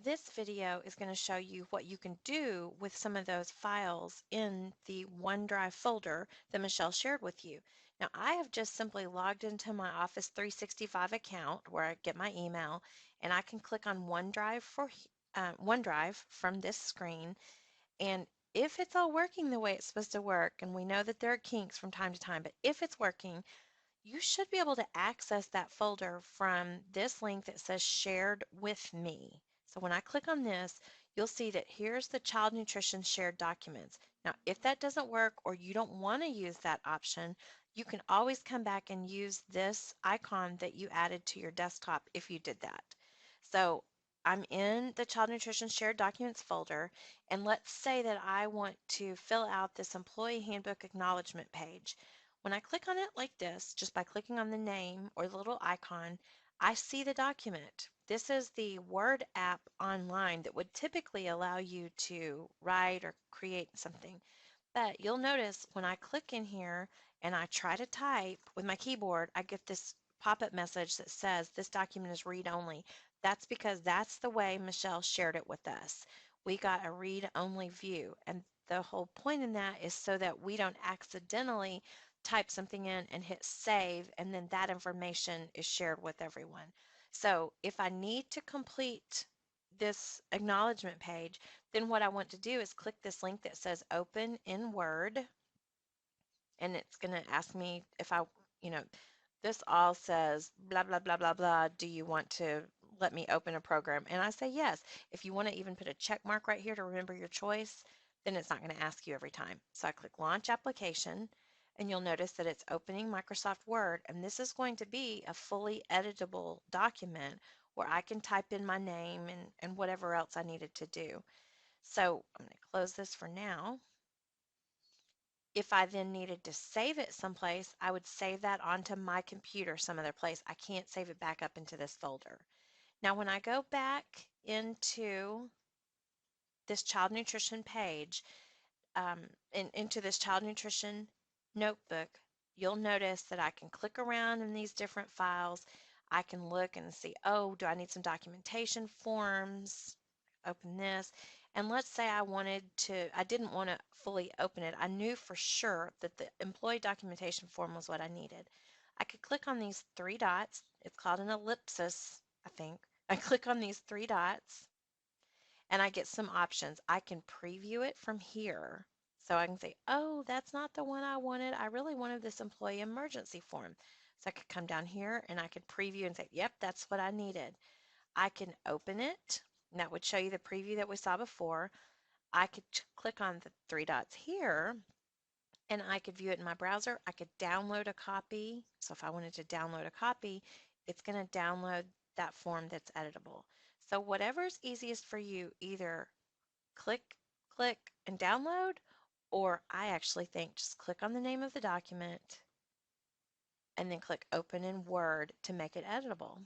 This video is going to show you what you can do with some of those files in the OneDrive folder that Michelle shared with you. Now, I have just simply logged into my Office 365 account where I get my email, and I can click on OneDrive from this screen. And if it's all working the way it's supposed to work, and we know that there are kinks from time to time, but if it's working, you should be able to access that folder from this link that says shared with me. So when I click on this, you'll see that here's the child nutrition shared documents. Now, if that doesn't work or you don't want to use that option, you can always come back and use this icon that you added to your desktop if you did that. So I'm in the child nutrition shared documents folder, and let's say that I want to fill out this employee handbook acknowledgement page. When I click on it like this, just by clicking on the name or the little icon, I see the document. This is the Word app online that would typically allow you to write or create something. But you'll notice when I click in here and I try to type with my keyboard, I get this pop-up message that says this document is read-only. That's because that's the way Michelle shared it with us. We got a read-only view, and the whole point in that is so that we don't accidentally type something in and hit save, and then that information is shared with everyone. So if I need to complete this acknowledgement page, then what I want to do is click this link that says open in Word, and it's going to ask me if this all says blah, blah, blah, blah, blah. Do you want to let me open a program? And I say yes. If you want to even put a check mark right here to remember your choice, then it's not going to ask you every time. So I click launch application, and you'll notice that it's opening Microsoft Word, and this is going to be a fully editable document where I can type in my name and whatever else I needed to do. So I'm going to close this for now. If I then needed to save it someplace, I would save that onto my computer some other place. I can't save it back up into this folder. Now, when I go back into this child nutrition page, into this child nutrition notebook, you'll notice that I can click around in these different files. I can look and see, oh, do I need some documentation forms? Open this. And let's say I didn't want to fully open it. I knew for sure that the employee documentation form was what I needed. I could click on these three dots. It's called an ellipsis, I think. I click on these three dots and I get some options. I can preview it from here. So I can say, oh, that's not the one I wanted. I really wanted this employee emergency form. So I could come down here and I could preview and say, yep, that's what I needed. I can open it, and that would show you the preview that we saw before. I could click on the three dots here, and I could view it in my browser. I could download a copy. So if I wanted to download a copy, it's going to download that form that's editable. So whatever's easiest for you, either click, click, and download, or I actually think just click on the name of the document and then click open in Word to make it editable.